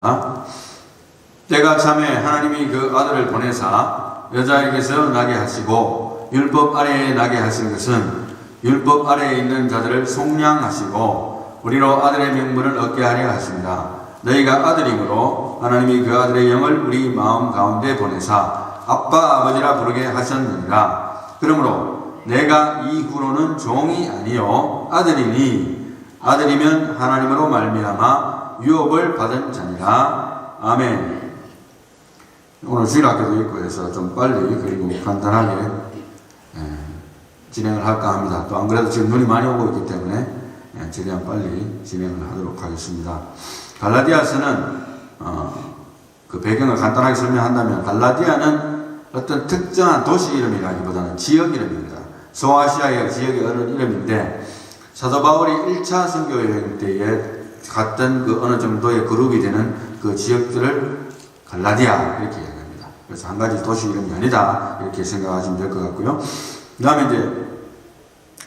때가 참에 하나님이 그 아들을 보내사 여자에게서 나게 하시고 율법 아래에 나게 하신 것은 율법 아래에 있는 자들을 속량하시고 우리로 아들의 명분을 얻게 하려 하십니다. 너희가 아들이므로 하나님이 그 아들의 영을 우리 마음 가운데 보내사 아빠 아버지라 부르게 하셨느니라. 그러므로 내가 이후로는 종이 아니요 아들이니 아들이면 하나님으로 말미암아 유업을 받은 자니라. 아멘. 오늘 주일학교도 있고 해서 좀 빨리 그리고 간단하게 진행을 할까 합니다. 또 안 그래도 지금 눈이 많이 오고 있기 때문에 최대한 빨리 진행을 하도록 하겠습니다. 갈라디아서는 그 배경을 간단하게 설명한다면 갈라디아는 어떤 특정한 도시 이름이라기보다는 지역 이름입니다. 소아시아의 지역의 어느 이름인데 사도 바울이 1차 선교 여행 때에 갔던 그 어느 정도의 그룹이 되는 그 지역들을 갈라디아 이렇게 이야기합니다. 그래서 한 가지 도시 이름이 아니다 이렇게 생각하시면 될 것 같고요. 그 다음에 이제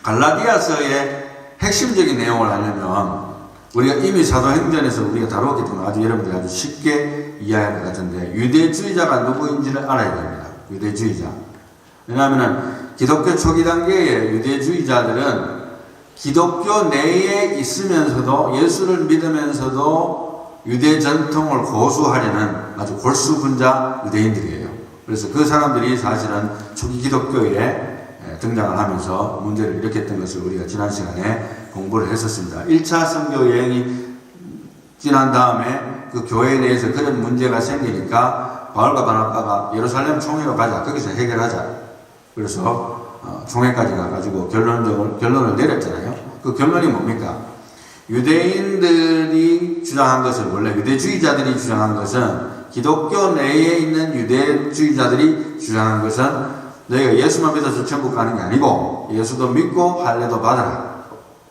갈라디아서의 핵심적인 내용을 알려면 우리가 이미 사도행전에서 우리가 다뤘기 때문에 아주 여러분들이 아주 쉽게 이해할 것 같은데 유대주의자가 누구인지를 알아야 됩니다. 유대주의자. 왜냐하면 기독교 초기 단계의 유대주의자들은 기독교 내에 있으면서도 예수를 믿으면서도 유대 전통을 고수하려는 아주 골수분자 유대인들이에요. 그래서 그 사람들이 사실은 초기 기독교에 등장을 하면서 문제를 일으켰던 것을 우리가 지난 시간에 공부를 했었습니다. 1차 선교 여행이 지난 다음에 그 교회 내에서 그런 문제가 생기니까 바울과 바나바가 예루살렘 총회로 가자. 거기서 해결하자. 그래서 총회까지 가가지고 결론을 내렸잖아요. 그 결론이 뭡니까? 유대인들이 주장한 것은, 원래 유대주의자들이 주장한 것은, 기독교 내에 있는 유대주의자들이 주장한 것은 너희가 예수만 믿어서 천국 가는 게 아니고 예수도 믿고 할례도 받아라.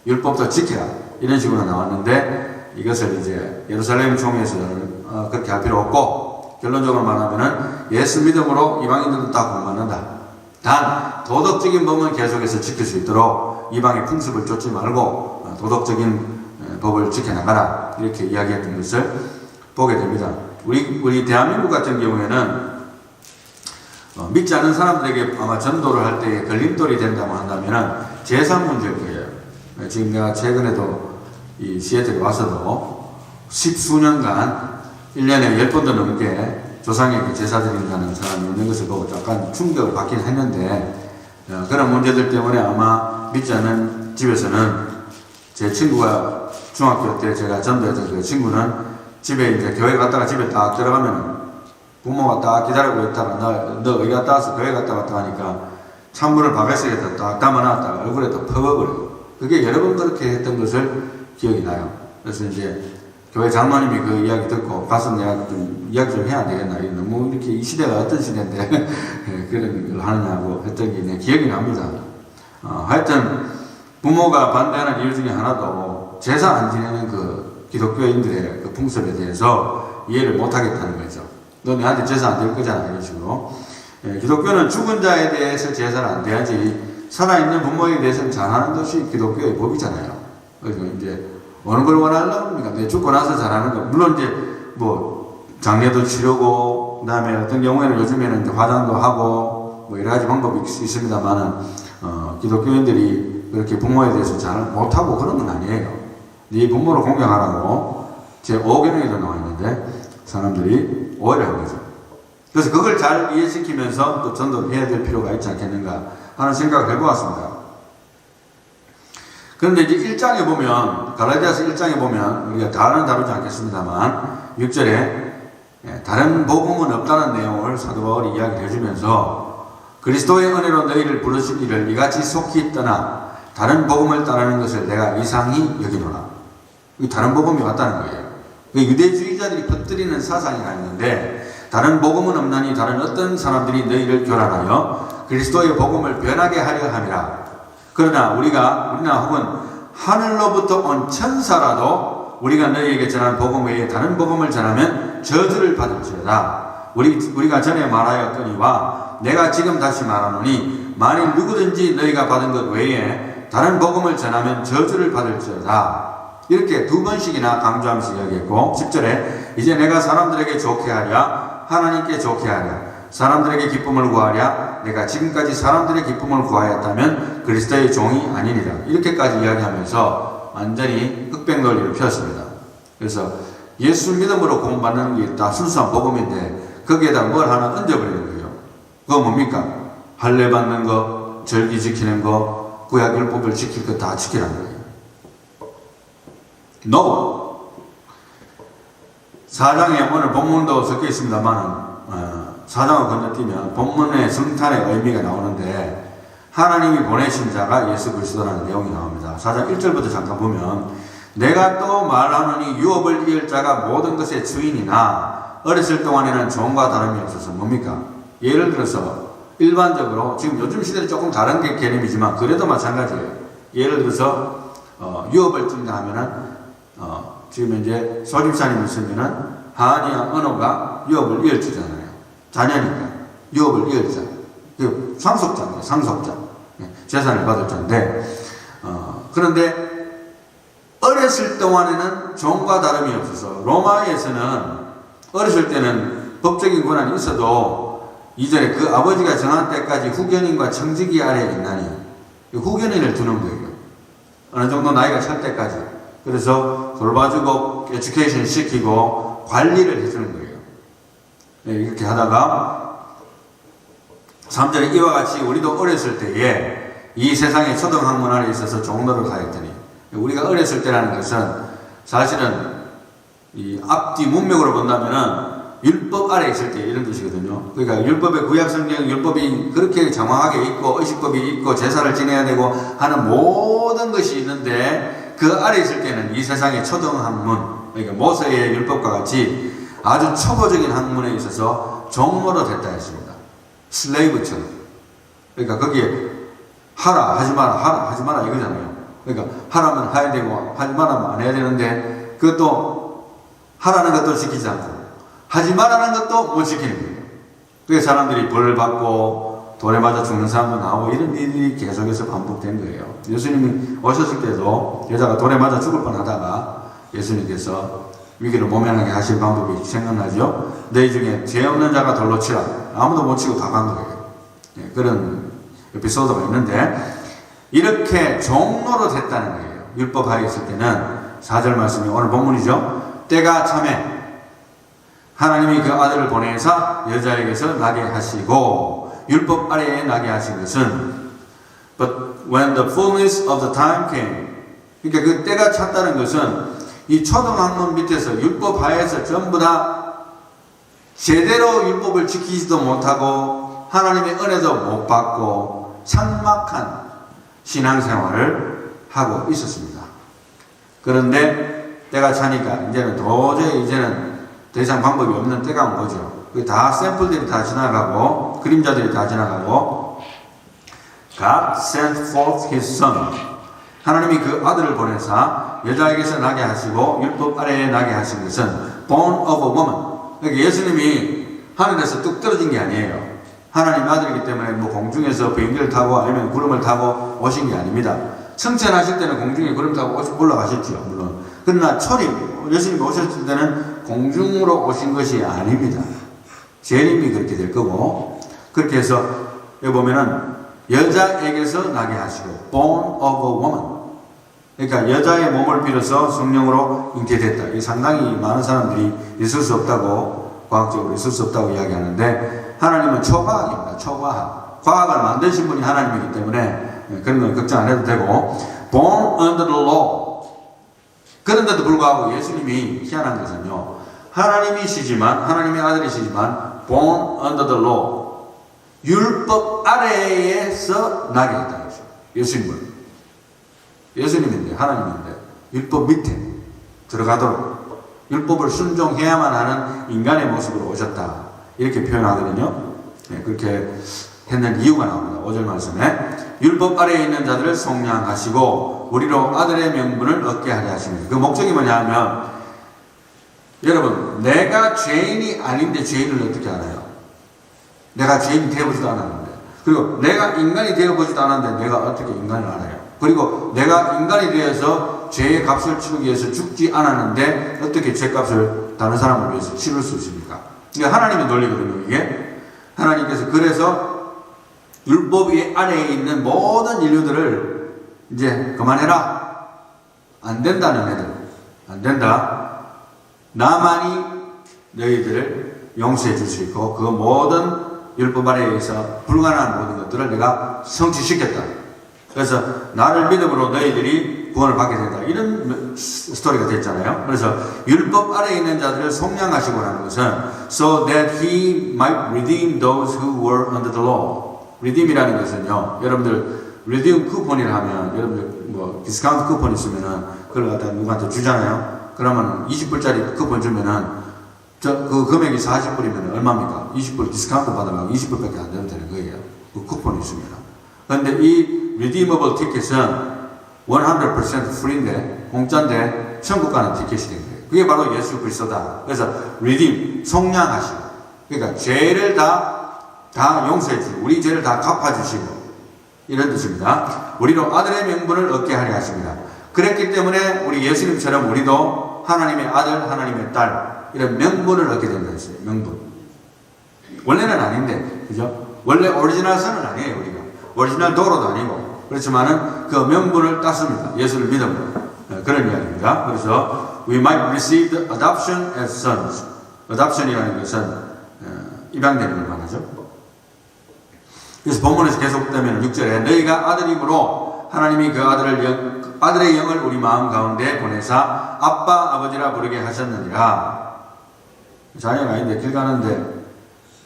율법도 지켜라. 이런 식으로 나왔는데 이것을 이제 예루살렘 총회에서는 그렇게 할 필요 없고 결론적으로 말하면은 예수 믿음으로 이방인들도 다 구원받는다. 단 도덕적인 법은 계속해서 지킬 수 있도록 이방의 풍습을 쫓지 말고 도덕적인 법을 지켜나가라. 이렇게 이야기했던 것을 보게 됩니다. 우리 대한민국 같은 경우에는 믿지 않는 사람들에게 아마 전도를 할 때 걸림돌이 된다고 한다면은 재산 문제일 거예요. 지금 내가 최근에도 이 시애틀에 와서도 10수년간 1년에 10번도 넘게 조상에게 제사 드린다는 사람이 있는 것을 보고 약간 충격을 받긴 했는데 그런 문제들 때문에 아마 믿지 않는 집에서는 제 친구가 중학교 때 제가 전도했던 그 친구는 집에 이제 교회 갔다가 집에 딱 들어가면 부모가 딱 기다리고 있다가 너 어디 갔다 왔어? 교회 갔다 왔다 하니까 찬물을 바가지에다 딱 담아놨다가 얼굴에 딱 퍼버려요. 그게 여러 번 그렇게 했던 것을 기억이 나요. 그래서 이제 교회 장로님이 그 이야기 듣고 가서 내가 좀 이야기 좀 해야 되겠나. 너무 이렇게 이 시대가 어떤 시대인데 그런 걸 하느냐고 했던 게 기억이 납니다. 하여튼 부모가 반대하는 이유 중에 하나도 제사 안 지내는 그 기독교인들의 그 풍습에 대해서 이해를 못 하겠다는 거죠. 너 내한테 제사 안 될 거잖아. 이런 식으로. 기독교는 죽은 자에 대해서 제사를 안 돼야지 살아있는 부모에 대해서는 잘하는 것이 기독교의 법이잖아요. 그래서 이제 어느 걸 원하려고 합니까? 내 죽고 나서 잘하는 거. 물론 이제 뭐 장례도 치르고 그다음에 어떤 경우에는 요즘에는 이제 화장도 하고 뭐 여러 가지 방법이 있습니다만은 기독교인들이 그렇게 부모에 대해서 잘 못하고 그런 건 아니에요. 네 부모를 공경하라고 제 5계명에도 나와 있는데 사람들이 오해를 한 거죠. 그래서 그걸 잘 이해시키면서 또 전도를 해야 될 필요가 있지 않겠는가 하는 생각을 해보았습니다. 그런데 이제 1장에 보면, 갈라디아서 1장에 보면, 우리가 다는 다루지 않겠습니다만, 6절에 다른 복음은 없다는 내용을 사도 바울이 이야기를 해주면서, 그리스도의 은혜로 너희를 부르신 이를 이같이 속히 떠나, 다른 복음을 따르는 것을 내가 이상히 여기노라. 다른 복음이 왔다는 거예요. 유대주의자들이 퍼뜨리는 사상이 있는데, 다른 복음은 없나니 다른 어떤 사람들이 너희를 교란하여 그리스도의 복음을 변하게 하려 함이라. 그러나 우리나 혹은 하늘로부터 온 천사라도 우리가 너희에게 전한 복음 외에 다른 복음을 전하면 저주를 받을지어다. 우리가 전에 말하였거니와 내가 지금 다시 말하노니 만일 누구든지 너희가 받은 것 외에 다른 복음을 전하면 저주를 받을지어다. 이렇게 두 번씩이나 강조하면서 이야기했고 10절에 이제 내가 사람들에게 좋게 하랴 하나님께 좋게 하랴 사람들에게 기쁨을 구하랴 내가 지금까지 사람들의 기쁨을 구하였다면 그리스도의 종이 아니니라 이렇게까지 이야기하면서 완전히 흑백 논리를 펴었습니다. 그래서 예수 믿음으로 구원받는 게 다 순수한 복음인데 거기에다 뭘 하나 얹어버리는 거예요. 그거 뭡니까? 할례 받는 거, 절기 지키는 거, 구약율법을 지킬 거 다 지키라는 거예요. No. 4장에 오늘 본문도 섞여 있습니다만 4장을 건너뛰면 본문의 성탄의 의미가 나오는데 하나님이 보내신 자가 예수 그리스도라는 내용이 나옵니다. 4장 1절부터 잠깐 보면 내가 또 말하노니 유업을 이을 자가 모든 것의 주인이나 어렸을 동안에는 종과 다름이 없어서 뭡니까? 예를 들어서 일반적으로 지금 요즘 시대는 조금 다른 게 개념이지만 그래도 마찬가지예요. 예를 들어서 유업을 뜬다 하면은 지금 이제 소집사님을 쓰면은 하니야 언어가 유업을 이을 주잖아요. 자녀니까 유업을 이을 자. 그 상속자입니다. 상속자. 재산을 받을 자인데 그런데 어렸을 동안에는 종과 다름이 없어서 로마에서는 어렸을 때는 법적인 권한이 있어도 이전에 그 아버지가 정한 때까지 후견인과 청지기 아래에 있나니 후견인을 두는 거예요. 어느 정도 나이가 찰 때까지. 그래서 돌봐주고 에듀케이션 시키고 관리를 해주는 거예요. 이렇게 하다가 3절에 이와 같이 우리도 어렸을 때에 이 세상의 초등학문 아래 있어서 종로를 하였더니 우리가 어렸을 때라는 것은 사실은 이 앞뒤 문맥으로 본다면은 율법 아래 있을 때 이런 뜻이거든요. 그러니까 율법의 구약성경 율법이 그렇게 장황하게 있고 의식법이 있고 제사를 지내야 되고 하는 모든 것이 있는데 그 아래 있을 때는 이 세상의 초등학문 그러니까 모세의 율법과 같이 아주 초보적인 학문에 있어서 종로로 됐다 했습니다. 슬레이브처럼. 그러니까 거기에 하라 하지 마라 하라 하지 마라 이거잖아요. 그러니까 하라면 해야 되고 하지 말라면 안 해야 되는데 그것도 하라는 것도 지키지 않고 하지 말라는 것도 못 지키는 거예요. 그래서 사람들이 벌을 받고 돌에 맞아 죽는 사람도 나오고 이런 일이 계속해서 반복된 거예요. 예수님이 오셨을 때도 여자가 돌에 맞아 죽을 뻔하다가 예수님께서 위기를 모면하게 하실 방법이 생각나죠. 너희 중에 죄 없는 자가 돌로 치라. 아무도 못 치고 다 간 거예요. 그런 에피소드가 있는데 이렇게 종로로 됐다는 거예요. 율법하에 있을 때는 4절 말씀이 오늘 본문이죠. 때가 참에 하나님이 그 아들을 보내사 여자에게서 나게 하시고 율법 아래에 나게 하신 것은 But when the fullness of the time came 그러니까 그 때가 찼다는 것은 이 초등학문 밑에서 율법 하에서 전부 다 제대로 율법을 지키지도 못하고 하나님의 은혜도 못 받고 삭막한 신앙생활을 하고 있었습니다. 그런데 때가 차니까 이제는 도저히 더 이상 방법이 없는 때가 온 거죠. 다 샘플들이 다 지나가고 그림자들이 다 지나가고 God sent forth His Son 하나님이 그 아들을 보내사 여자에게서 나게 하시고 율법 아래에 나게 하신 것은 born of a woman 그러니까 예수님이 하늘에서 뚝 떨어진 게 아니에요. 하나님 아들이기 때문에 뭐 공중에서 비행기를 타고 아니면 구름을 타고 오신 게 아닙니다. 승천하실 때는 공중에 구름 타고 올라가셨죠. 물론. 그러나 예수님이 오셨을 때는 공중으로 오신 것이 아닙니다. 재림이 그렇게 될 거고 그렇게 해서 여기 보면은 여자에게서 나게 하시고 born of a woman 그러니까 여자의 몸을 빌어서 성령으로 잉태됐다. 이게 상당히 많은 사람들이 있을 수 없다고 과학적으로 있을 수 없다고 이야기하는데 하나님은 초과학입니다. 초과학. 과학을 만드신 분이 하나님이기 때문에 그런 건 걱정 안 해도 되고 born under the law 그런데도 불구하고 예수님이 희한한 것은요 하나님이시지만 하나님의 아들이시지만 born under the law 율법 아래에서 나게 했다는 거죠. 예수님인데 하나님인데 율법 밑에 들어가도록 율법을 순종해야만 하는 인간의 모습으로 오셨다 이렇게 표현하거든요. 그렇게 했는 이유가 나옵니다. 5절 말씀에 율법 아래에 있는 자들을 속량하시고 우리로 아들의 명분을 얻게 하려 하십니다. 그 목적이 뭐냐 하면 여러분 내가 죄인이 아닌데 죄인을 어떻게 알아요? 내가 죄인이 되어보지도 않았는데 그리고 내가 인간이 되어보지도 않았는데 내가 어떻게 인간을 알아요? 그리고 내가 인간이 되어서 죄의 값을 치르기 위해서 죽지 않았는데 어떻게 죄값을 다른 사람을 위해서 치를 수 있습니까? 이게 하나님의 논리거든요. 이게 하나님께서 그래서 율법 아래에 있는 모든 인류들을 이제 그만해라, 안 된다는 애들, 안 된다, 나만이 너희들을 용서해 줄 수 있고 그 모든 율법 아래에 의해서 불가능한 모든 것들을 내가 성취시켰다. 그래서 나를 믿음으로 너희들이 구원을 받게 된다. 이런 스토리가 됐잖아요. 그래서 율법 아래에 있는 자들을 속량하시고라는 것은 so that he might redeem those who were under the law. redeem이라는 것은요, 여러분들 redeem 쿠폰이라 하면 여러분들 뭐 디스카운트 쿠폰 있으면은 그걸 갖다 누구한테 주잖아요. 그러면 20불짜리 쿠폰 주면은 그 금액이 40불이면 얼마입니까? 20불 디스카운트 받으면 20불밖에 안 되는 거예요. 그 쿠폰이 있으면. 그런데 이 redeemable 티켓은 100% 프리인데, 공짜인데, 천국 가는 티켓이 된 거예요. 그게 바로 예수 그리스도다. 그래서 redeem, 속량하시고, 그러니까 죄를 다 용서해주시고, 우리 죄를 다 갚아주시고, 이런 뜻입니다. 우리로 아들의 명분을 얻게 하려 하십니다. 그랬기 때문에 우리 예수님처럼 우리도 하나님의 아들, 하나님의 딸, 이런 명분을 얻게 된다 했어요. 명분. 원래는 아닌데, 그죠? 원래 오리지널 선은 아니에요, 우리가. 오리지널 도로도 아니고. 그렇지만은 그 명분을 땄습니다. 예수를 믿음으로. 그런 이야기입니다. 그래서 we might receive the adoption as sons. adoption이라는 것은 입양되는 걸 말하죠. 그래서 본문에서 계속되면 6절에 너희가 아들임으로 하나님이 그 아들의 영을 우리 마음 가운데 보내사 아빠 아버지라 부르게 하셨느니라. 자녀가 아닌데 길 가는데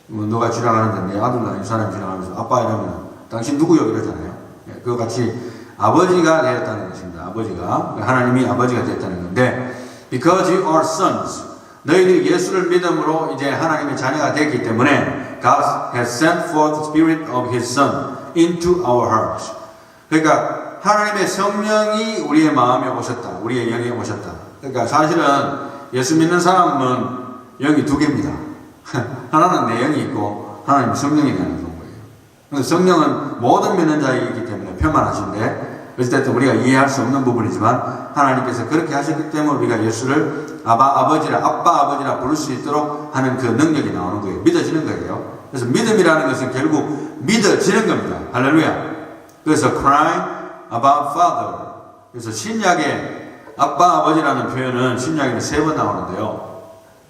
뭐 너가 지나가는데 내 아들도 아닌 사람이 지나가면서 아빠 이러면 당신 누구요? 이러잖아요. 그와 같이 아버지가 되었다는 것입니다. 아버지가, 하나님이 아버지가 되었다는 건데 because you are sons, 너희들이 예수를 믿음으로 이제 하나님의 자녀가 되었기 때문에 God has sent forth the spirit of his son into our hearts. 그러니까 하나님의 성령이 우리의 마음에 오셨다. 우리의 영에 오셨다. 그러니까 사실은 예수 믿는 사람은 영이 두 개입니다. 하나는 내 영이 있고 하나님의 성령이 나는 거예요. 성령은 모든 믿는 자이기 때문에 편만하신데 어쨌든 우리가 이해할 수 없는 부분이지만 하나님께서 그렇게 하셨기 때문에 우리가 예수를 아빠 아버지라 부를 수 있도록 하는 그 능력이 나오는 거예요. 믿어지는 거예요. 그래서 믿음이라는 것은 결국 믿어지는 겁니다. 할렐루야. 그래서 crying about father. 그래서 신약에 아빠 아버지라는 표현은 신약에는 3번 나오는데요.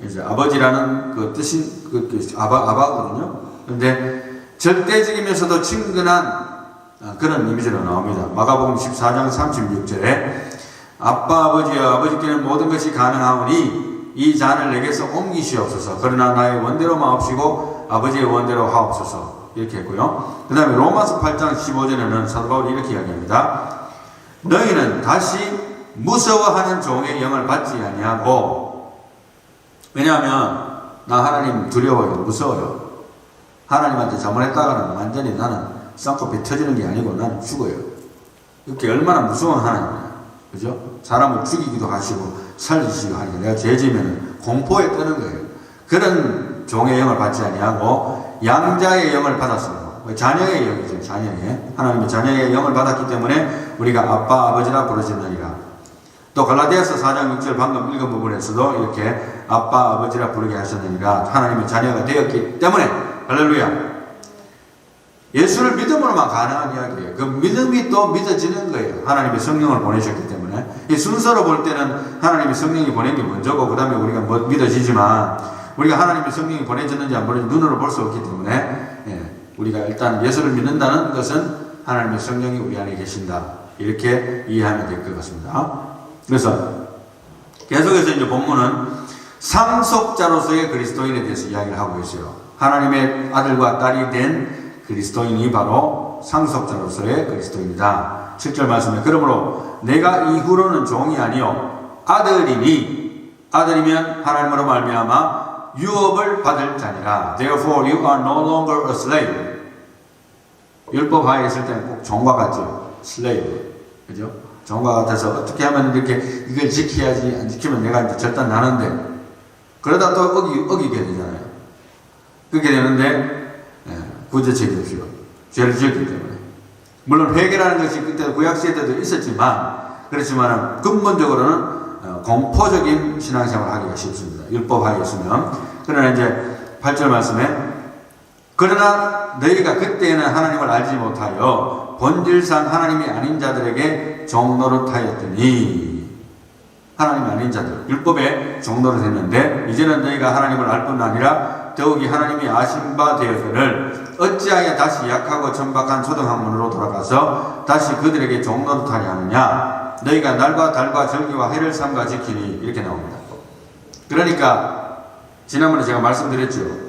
이제 아버지라는 그 뜻이 아바거든요. 그런데 절대적이면서도 친근한 그런 이미지로 나옵니다. 마가복음 14장 36절에 아빠 아버지여 아버지께는 모든 것이 가능하오니 이 잔을 내게서 옮기시옵소서. 그러나 나의 원대로 마옵시고 아버지의 원대로 하옵소서. 이렇게 했고요. 그 다음에 로마서 8장 15절에는 사도 바울이 이렇게 이야기합니다. 너희는 다시 무서워하는 종의 영을 받지 아니하고, 왜냐하면 나 하나님 두려워요. 무서워요. 하나님한테 잘못했다가는 완전히 나는 쌍꺼풀 터지는 게 아니고 나는 죽어요. 이렇게 얼마나 무서운 하나님이야. 그죠? 사람을 죽이기도 하시고 살리시기도 하니까 내가 죄 지으면 공포에 뜨는 거예요. 그런 종의 영을 받지 아니하고 양자의 영을 받았습니다. 자녀의 영이죠. 자녀의. 하나님의 자녀의 영을 받았기 때문에 우리가 아빠 아버지라 부르짖느니라. 또 갈라디아서 4장 6절 방금 읽은 부분에서도 이렇게 아빠 아버지라 부르게 하셨느니라. 하나님의 자녀가 되었기 때문에 할렐루야. 예수를 믿음으로만 가능한 이야기예요. 그 믿음이 또 믿어지는 거예요. 하나님의 성령을 보내셨기 때문에. 이 순서로 볼 때는 하나님의 성령이 보낸 게 먼저고 그 다음에 우리가 믿어지지만 우리가 하나님의 성령이 보내졌는지 안 보내졌는지 눈으로 볼 수 없기 때문에 우리가 일단 예수를 믿는다는 것은 하나님의 성령이 우리 안에 계신다. 이렇게 이해하면 될 것 같습니다. 그래서 계속해서 이제 본문은 상속자로서의 그리스도인에 대해서 이야기를 하고 있어요. 하나님의 아들과 딸이 된 그리스도인이 바로 상속자로서의 그리스도인이다. 7절 말씀에 그러므로 내가 이후로는 종이 아니요 아들이니 아들이면 하나님으로 말미암아 유업을 받을 자니라. Therefore you are no longer a slave. 율법 하에 있을 때는 꼭 종과 같죠. slave. 그죠? 종과 같아서 어떻게 하면 이렇게 이걸 지켜야지 안 지키면 내가 이제 절단 나는데 그러다 또 어기게 되잖아요. 그렇게 되는데 구제책이 없어요. 죄를 지었기 때문에. 물론 회개라는 것이 그때 구약시대도 있었지만 그렇지만 근본적으로는 공포적인 신앙생활을 하기가 쉽습니다. 율법하에 있으면. 그러나 이제 8절 말씀에 그러나 너희가 그때에는 하나님을 알지 못하여 본질상 하나님이 아닌 자들에게 종노릇하였더니, 하나님이 아닌 자들, 율법에 종노릇했는데 이제는 너희가 하나님을 알 뿐 아니라 더욱이 하나님이 아신 바 되었거늘 어찌하여 다시 약하고 천박한 초등학문으로 돌아가서 다시 그들에게 종노릇하려 하느냐. 너희가 날과 달과 절기와 해를 삼가 지키니, 이렇게 나옵니다. 그러니까 지난번에 제가 말씀드렸죠.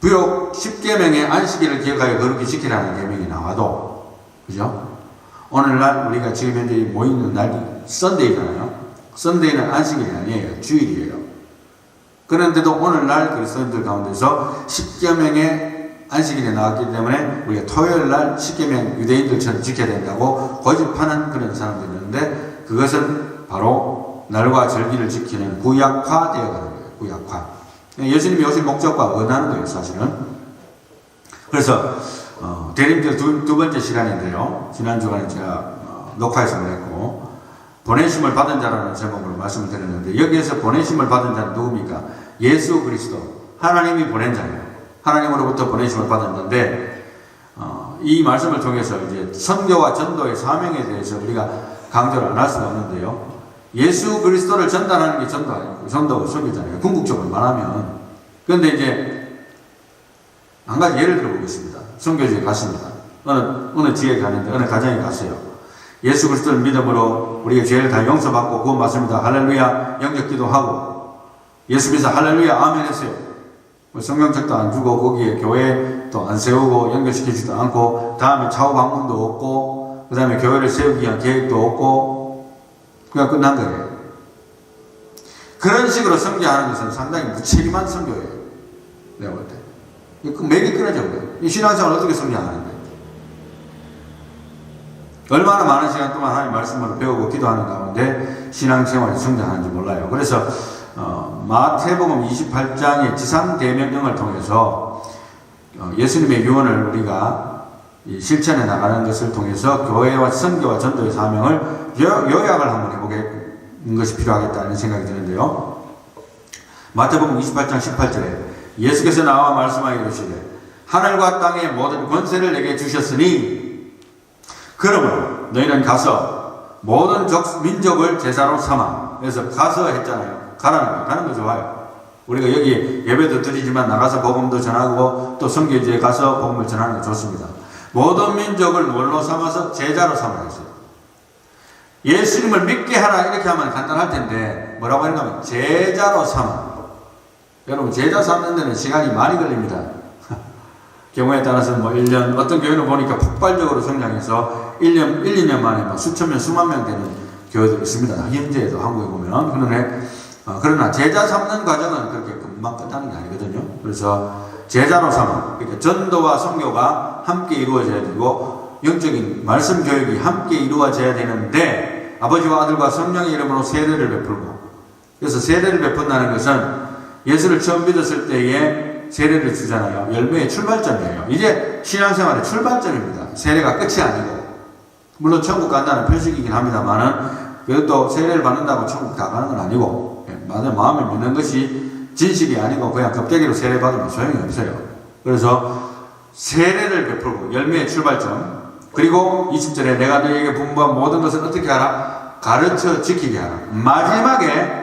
비록 10계명의 안식일을 기억하여 거룩히 지키라는 계명이 나와도, 그죠? 오늘날 우리가 지금 현재 모이는 날이 썬데이잖아요. 썬데이는 안식일이 아니에요. 주일이에요. 그런데도 오늘날 그리스도인들 가운데서 10계명의 안식일이 나왔기 때문에 우리가 토요일날 10계명 유대인들처럼 지켜야 된다고 고집하는 그런 사람들이 있는데, 그것은 바로 날과 절기를 지키는 구약화 되어가는 거예요. 구약화. 예수님이 오신 목적과 은하는 거예요, 사실은. 그래서 대림절 두 번째 시간인데요. 지난 주간에 제가 녹화해서 했고, 보내심을 받은 자라는 제목으로 말씀을 드렸는데, 여기에서 보내심을 받은 자는 누굽니까? 예수 그리스도, 하나님이 보낸 자예요. 하나님으로부터 보내심을 받았는데, 이 말씀을 통해서 이제 선교와 전도의 사명에 대해서 우리가 강조를 안 할 수가 없는데요. 예수 그리스도를 전달하는 게 전도 아니고, 전도가 선교잖아요. 궁극적으로 말하면. 그런데 이제 한 가지 예를 들어보겠습니다. 선교지에 갔습니다. 어느 지역에 가는데 어느 가정에 갔어요. 예수 그리스도를 믿음으로 우리의 죄를 다 용서받고 구원받습니다. 할렐루야 영접 기도하고 예수 믿어 할렐루야 아멘 했어요. 성경책도 안 주고 거기에 교회도 안 세우고 연결시키지도 않고, 다음에 차후 방문도 없고, 그 다음에 교회를 세우기 위한 계획도 없고, 그냥 끝난 거예요. 그런 식으로 선교하는 것은 상당히 무책임한 선교예요. 내가 볼 때. 그 맥이 끊어져 버려요. 이 신앙생활을 어떻게 선교하는데? 얼마나 많은 시간 동안 하나님 말씀을 배우고 기도하는 가운데 신앙생활이 성장하는지 몰라요. 그래서 마태복음 28장의 지상대명령을 통해서 예수님의 유언을 우리가 실천해 나가는 것을 통해서 교회와 선교와 전도의 사명을 요약을 한번 해보는 것이 필요하겠다는 생각이 드는데요. 마태복음 28장 18절에 예수께서 나와 말씀하여 이르시되 하늘과 땅의 모든 권세를 내게 주셨으니 그러므로 너희는 가서 모든 민족을 제자로 삼아. 그래서 가서 했잖아요. 가라는 거예요. 가는 거 좋아요. 우리가 여기 예배도 드리지만 나가서 복음도 전하고 또 선교지에 가서 복음을 전하는 거 좋습니다. 모든 민족을 뭘로 삼아서 제자로 삼으라 했어요. 예수님을 믿게 하라 이렇게 하면 간단할 텐데 뭐라고 했냐면 제자로 삼아. 여러분 제자 삼는 데는 시간이 많이 걸립니다. 경우에 따라서 뭐 1년, 어떤 교회는 보니까 폭발적으로 성장해서 1년, 2년 만에 뭐 수천 명, 수만 명 되는 교회도 있습니다. 현재에도 한국에 보면. 그러나 제자 삼는 과정은 그렇게 금방 끝나는 게 아니거든요. 그래서 제자로 삼아. 그러니까 전도와 선교가 함께 이루어져야 되고 영적인 말씀 교육이 함께 이루어져야 되는데 아버지와 아들과 성령의 이름으로 세례를 베풀고, 그래서 세례를 베푼다는 것은 예수를 처음 믿었을 때에 세례를 주잖아요. 열매의 출발점이에요. 이제 신앙생활의 출발점입니다. 세례가 끝이 아니고, 물론 천국 간다는 표식이긴 합니다만은 그것도 세례를 받는다고 천국 다 가는 건 아니고, 마음에 믿는 것이 진실이 아니고 그냥 겁대기로 세례 받으면 소용이 없어요. 그래서 세례를 베풀고 열매의 출발점, 그리고 20절에 내가 너희에게 분부한 모든 것을 어떻게 하라? 가르쳐 지키게 하라. 마지막에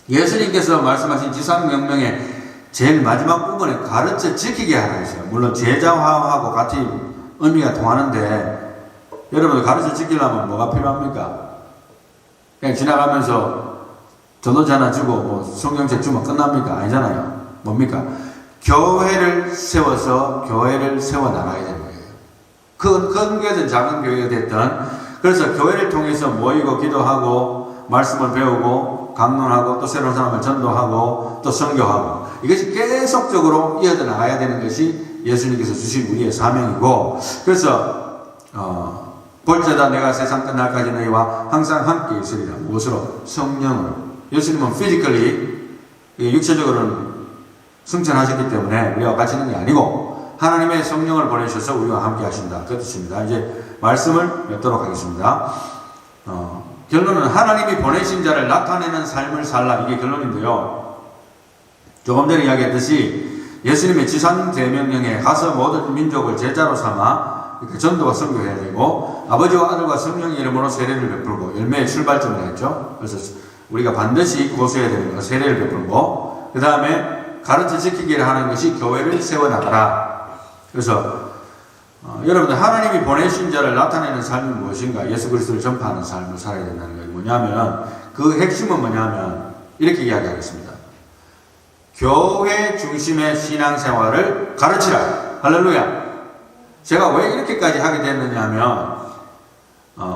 예수님께서 말씀하신 지상명령의 제일 마지막 부분에 가르쳐 지키게 하라 했어요. 물론 제자화하고 같이 의미가 통하는데 여러분 가르쳐 지키려면 뭐가 필요합니까? 그냥 지나가면서 전도자 하나 주고 뭐 성경책 주면 끝납니까? 아니잖아요. 뭡니까? 교회를 세워서 교회를 세워나가야 되는 거예요. 큰 교회든 작은 교회가 됐든, 그래서 교회를 통해서 모이고 기도하고 말씀을 배우고 강론하고 또 새로운 사람을 전도하고 또 선교하고, 이것이 계속적으로 이어져 나가야 되는 것이 예수님께서 주신 우리의 사명이고, 그래서 볼지어다 내가 세상 끝날까지 너희와 항상 함께 있으리라. 무엇으로? 성령으로. 예수님은 피지컬리 육체적으로는 승천하셨기 때문에 우리와 같이 있는 게 아니고 하나님의 성령을 보내셔서 우리와 함께 하신다. 그 뜻입니다. 이제 말씀을 맺도록 하겠습니다. 결론은 하나님이 보내신 자를 나타내는 삶을 살라. 이게 결론인데요. 조금 전에 이야기했듯이 예수님의 지상 대명령에 가서 모든 민족을 제자로 삼아 전도와 선교해야 되고 아버지와 아들과 성령의 이름으로 세례를 베풀고 열매의 출발점이라 했죠. 그래서 우리가 반드시 고수해야 되는 거 세례를 베풀고 그 다음에 가르쳐 지키기를 하는 것이 교회를 세워나가라. 그래서 여러분들 하나님이 보내신 자를 나타내는 삶이 무엇인가? 예수 그리스도를 전파하는 삶을 살아야 된다는 거예요. 뭐냐면 그 핵심은 뭐냐면 이렇게 이야기하겠습니다. 교회 중심의 신앙생활을 가르치라. 할렐루야. 제가 왜 이렇게까지 하게 됐느냐 하면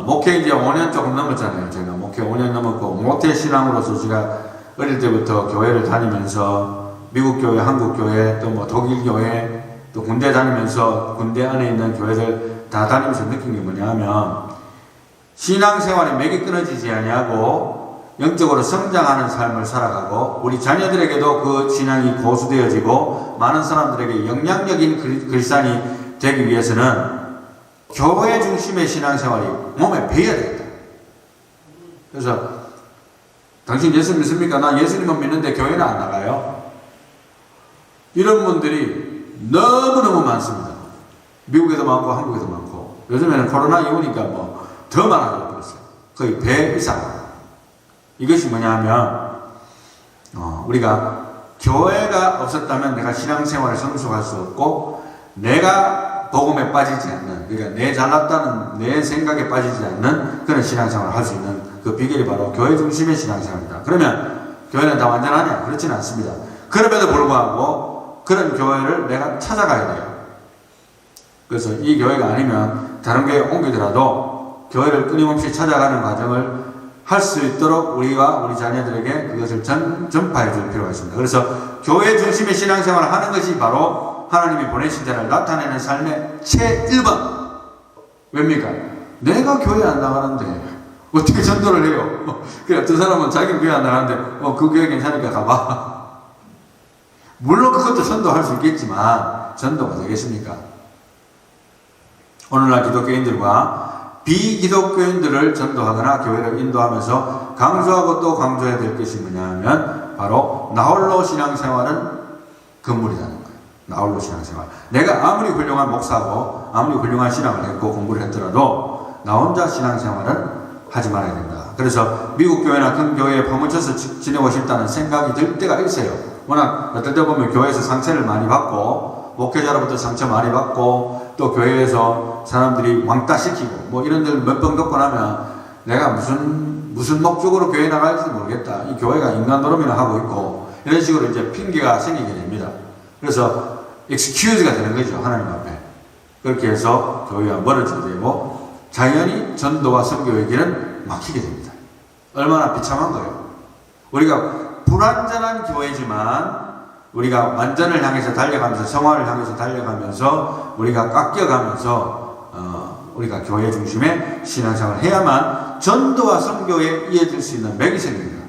목회 이제 5년 조금 넘었잖아요. 제가 목회 5년 넘었고 모태신앙으로서 제가 어릴 때부터 교회를 다니면서 미국 교회, 한국 교회, 또 뭐 독일 교회, 또 군대 다니면서 군대 안에 있는 교회들 다 다니면서 느낀 게 뭐냐면 신앙생활에 맥이 끊어지지 아니하고 영적으로 성장하는 삶을 살아가고 우리 자녀들에게도 그 신앙이 고수되어지고 많은 사람들에게 영향력인 그리스도인이 되기 위해서는 교회 중심의 신앙생활이 몸에 배어야 되겠다. 그래서 당신 예수 믿습니까? 나 예수님은 믿는데 교회는 안 나가요. 이런 분들이 너무너무 많습니다. 미국에도 많고 한국에도 많고 요즘에는 코로나 이후니까 뭐 더 많아져 버렸어요. 거의 배 이상. 이것이 뭐냐면 우리가 교회가 없었다면 내가 신앙생활을 성숙할 수 없고 내가 복음에 빠지지 않는, 그러니까 내 잘났다는 내 생각에 빠지지 않는 그런 신앙생활을 할 수 있는 그 비결이 바로 교회 중심의 신앙생활입니다. 그러면 교회는 다 완전하냐? 그렇지는 않습니다. 그럼에도 불구하고 그런 교회를 내가 찾아가야 돼요. 그래서 이 교회가 아니면 다른 교회에 옮기더라도 교회를 끊임없이 찾아가는 과정을 할 수 있도록 우리와 우리 자녀들에게 그것을 전파해 줄 필요가 있습니다. 그래서 교회 중심의 신앙생활을 하는 것이 바로 하나님이 보내신 자를 나타내는 삶의 제1번. 왜입니까? 내가 교회 안 나가는데 어떻게 전도를 해요? 그래, 어떤 사람은 자기는 교회 안 나가는데 그 교회 괜찮으니까 가봐. 물론 그것도 전도할 수 있겠지만 전도가 되겠습니까? 오늘날 기독교인들과 비기독교인들을 전도하거나 교회를 인도하면서 강조하고 또 강조해야 될 것이 뭐냐면 바로 나홀로 신앙생활은 금물이라는 거예요. 나홀로 신앙생활. 내가 아무리 훌륭한 목사고 아무리 훌륭한 신앙을 했고 공부를 했더라도 나 혼자 신앙생활은 하지 말아야 된다. 그래서 미국 교회나 큰 교회에 파묻혀서 지내고 싶다는 생각이 들 때가 있어요. 워낙 어떨 때 보면 교회에서 상처를 많이 받고 목회자로부터 상처 많이 받고 또 교회에서 사람들이 왕따 시키고 뭐 이런 데를 몇 번 겪고 나면 내가 무슨 목적으로 교회 나갈지 모르겠다. 이 교회가 인간 노름이나 하고 있고 이런 식으로 이제 핑계가 생기게 됩니다. 그래서 excuse가 되는 거죠. 하나님 앞에. 그렇게 해서 교회와 멀어지게 되고 자연히 전도와 선교의 길은 막히게 됩니다. 얼마나 비참한 거예요. 우리가 불완전한 교회지만 우리가 완전을 향해서 달려가면서 성화를 향해서 달려가면서 우리가 깎여가면서 우리가 교회 중심의 신앙생활을 해야만 전도와 선교에 이어질 수 있는 맥이 생깁니다.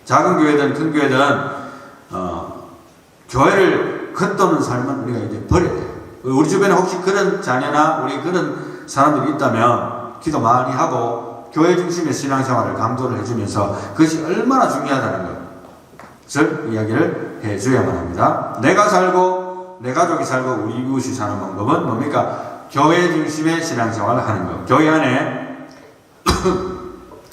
작은 교회든 큰 교회든 교회를 겉도는 삶은 우리가 이제 버려야 돼요. 우리 주변에 혹시 그런 자녀나 우리 그런 사람들이 있다면 기도 많이 하고 교회 중심의 신앙생활을 강조를 해주면서 그것이 얼마나 중요하다는 것을 이야기를 해줘야만 합니다. 내가 살고 내 가족이 살고 우리 이웃이 사는 방법은 뭡니까? 교회 중심의 신앙생활을 하는 것. 교회 안에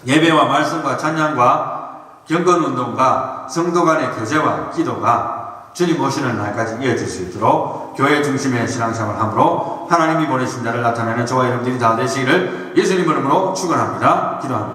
예배와 말씀과 찬양과 경건운동과 성도 간의 교제와 기도가 주님 오시는 날까지 이어질 수 있도록 교회 중심의 신앙생활을 함으로 하나님이 보내신 자를 나타내는 저와 여러분들이 다 되시기를 예수님 이름으로 축원합니다. 기도합니다.